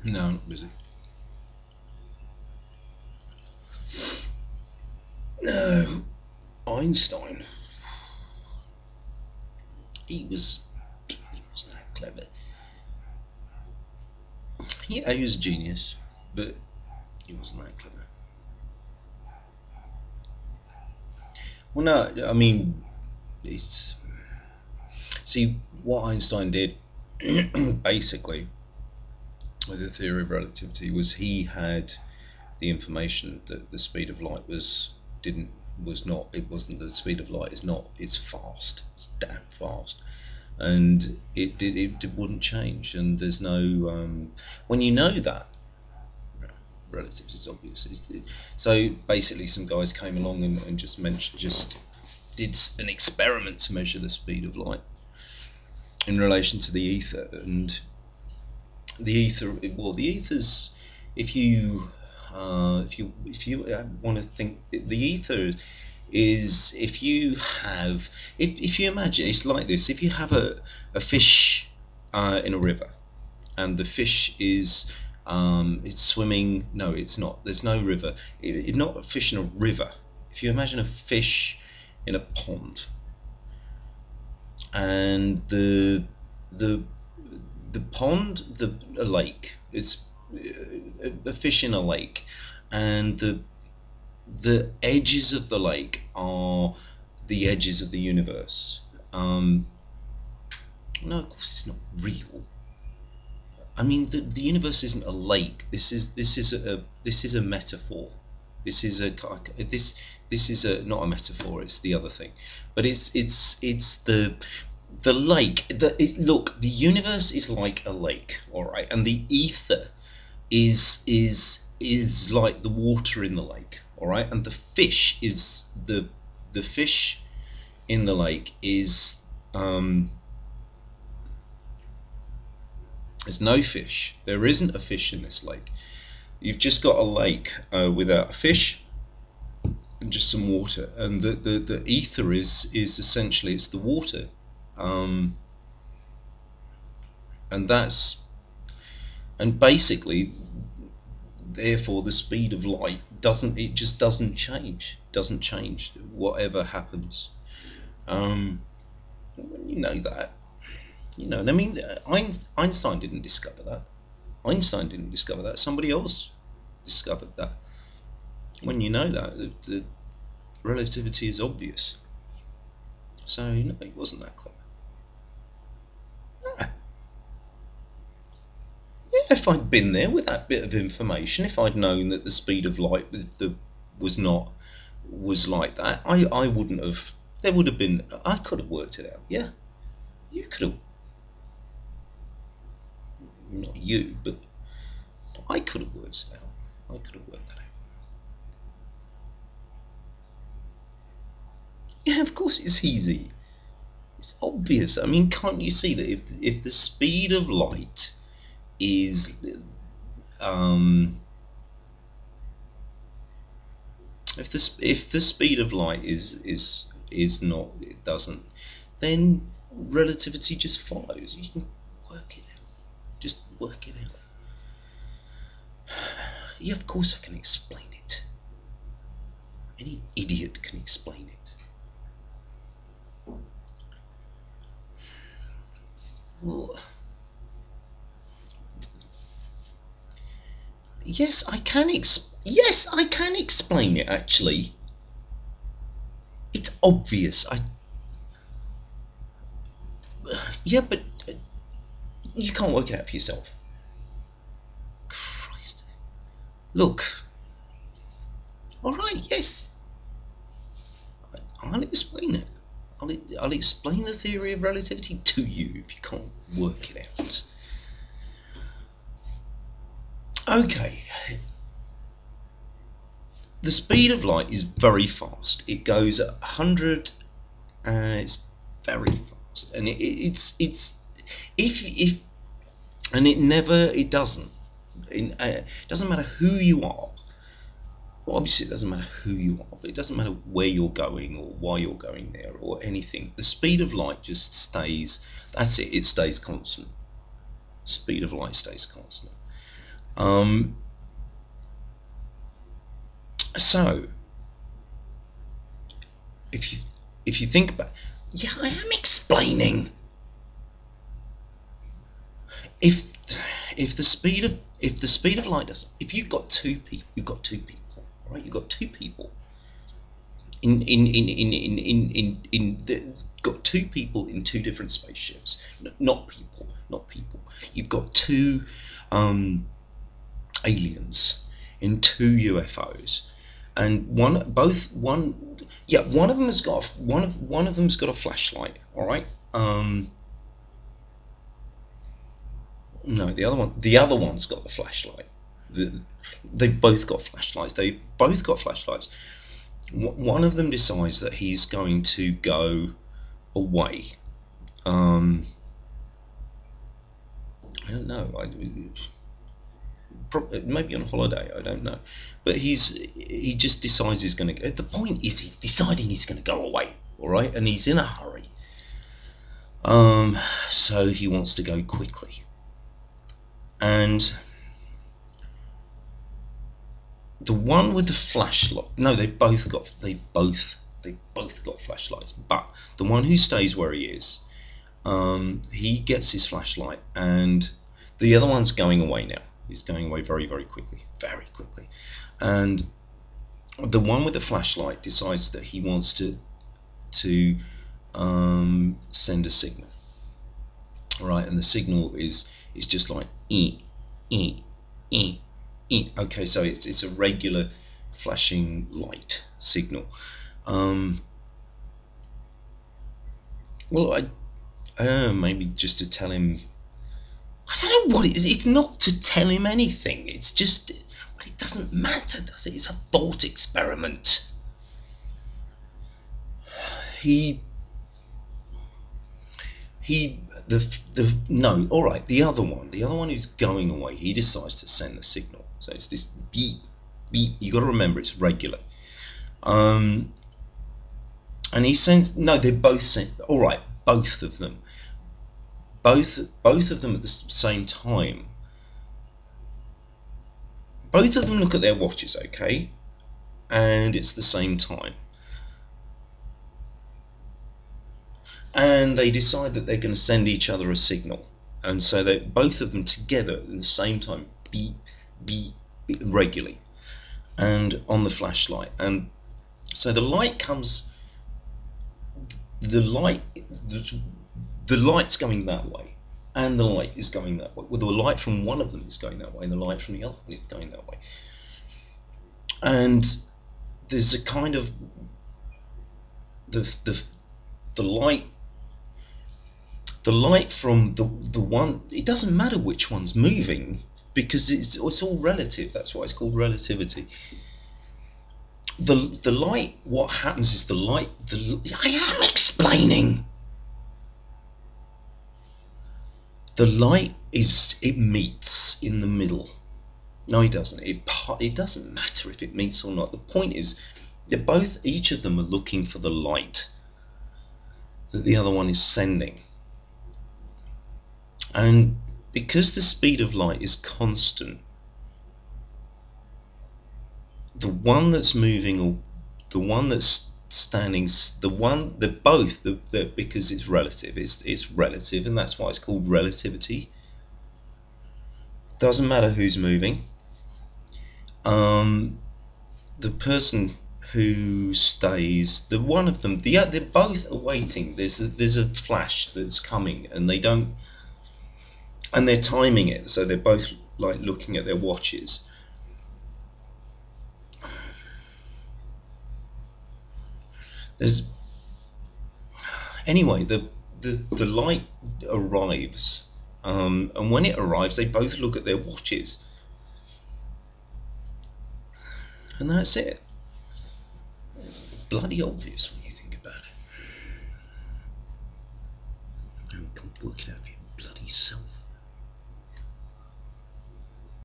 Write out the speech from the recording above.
No, I'm not busy. No, Einstein. He wasn't that clever. Yeah, he was a genius, but he wasn't that clever. Well, no, I mean, it's see what Einstein did basically with the theory of relativity was he had the information that the speed of light didn't was not it wasn't the speed of light is not it's fast, it's damn fast, and it wouldn't change, and there's no when you know that relativity is obvious. So basically some guys came along and just did an experiment to measure the speed of light in relation to the ether, and the ether, well, the ether's, if you want to think, the ether is, if you imagine, it's like this: if you have a fish in a river, and the fish is it's swimming, no, it's not, there's no river, it's not a fish in a river. If you imagine a fish in a pond, and the pond, a lake, it's a fish in a lake, and the edges of the lake are the edges of the universe. No, of course it's not real. I mean, the universe isn't a lake. This is a metaphor. This is a this is a not a metaphor. It's the other thing, but it's the lake. Look, the universe is like a lake, all right, and the ether is like the water in the lake, all right, and the fish is the fish in the lake is there's no fish. There isn't a fish in this lake. You've just got a lake without a fish and just some water, and the ether is essentially it's the water, um, and that's and basically therefore the speed of light doesn't change whatever happens. Um, you know that, and I mean Einstein didn't discover that. Somebody else discovered that. When you know that, the relativity is obvious. So he wasn't that clever. Yeah. Yeah, if I'd been there with that bit of information, if I'd known that the speed of light was not was like that, I wouldn't have. There would have been. I could have worked it out. Yeah, you could have. Not you, but I could have worked it out. I could have worked that out. Yeah, of course it's easy. It's obvious. I mean, can't you see that if the speed of light is um, if the speed of light is not, it doesn't, then relativity just follows. You can work it out. Just work it out. Yeah, of course I can explain it. Any idiot can explain it. Well, yes, I can. Yes, I can explain it. Actually, it's obvious. Yeah, but you can't work it out for yourself. Christ. Look. All right. Yes, I'll explain it. I'll explain the theory of relativity to you if you can't work it out. Okay. The speed of light is very fast. It goes at 100. It's very fast, and it's if and it doesn't. It doesn't matter who you are. Well, obviously, it doesn't matter who you are, but it doesn't matter where you're going or why you're going there or anything. The speed of light just stays. That's it. It stays constant. Speed of light stays constant. Um, so if you think about, yeah, I am explaining. If the speed of light does, if you've got two people, right? You've got two people got two people in two different spaceships. Not people, not people. You've got two aliens in two UFOs, and one of them has got one of them's got a flashlight. All right. No, the other one's got the flashlight. They both got flashlights. They both got flashlights. One of them decides that he's going to go away. Um, I don't know. Maybe on holiday. I don't know. But he just decides he's going to. The point is, he's deciding he's going to go away. All right, and he's in a hurry. So he wants to go quickly, and the one with the flashlight. No, they both got flashlights. But the one who stays where he is, he gets his flashlight, and the other one's going away now. He's going away very, very quickly, and the one with the flashlight decides that he wants to send a signal. Right, and the signal is just like e e e e. Okay, so it's a regular flashing light signal. Um, well, I don't know, maybe just to tell him. I don't know what it is. It's not to tell him anything. It's just, well, it doesn't matter, does it? It's a thought experiment. He the no, all right. The other one who's going away. He decides to send the signal. So it's this beep beep. You got to remember it's regular. Um, and he sends. No, they both send. All right, both of them. Both of them at the same time. Both of them look at their watches, okay, and it's the same time. And they decide that they're going to send each other a signal, and so they both of them together at the same time, beep beep, beep regularly, and on the flashlight. And so the light comes, the light the, the light's going that way, and the light is going that way. Well, the light from one of them is going that way, and the light from the other one is going that way. And there's a kind of the the light the light from the one, it doesn't matter which one's moving, because it's all relative. That's why it's called relativity. The light, what happens is I am explaining. The light it meets in the middle. No, it doesn't. It doesn't matter if it meets or not. The point is, each of them are looking for the light that the other one is sending. And because the speed of light is constant, the one that's moving, or the one that's standing, because it's relative. It's relative, and that's why it's called relativity. Doesn't matter who's moving. The person who stays, the one of them, they're both awaiting. There's a flash that's coming, and they don't, and they're timing it, so they're both like looking at their watches. There's anyway, the light arrives, and when it arrives, they both look at their watches, and that's it. It's bloody obvious when you think about it. And work it out for your bloody self.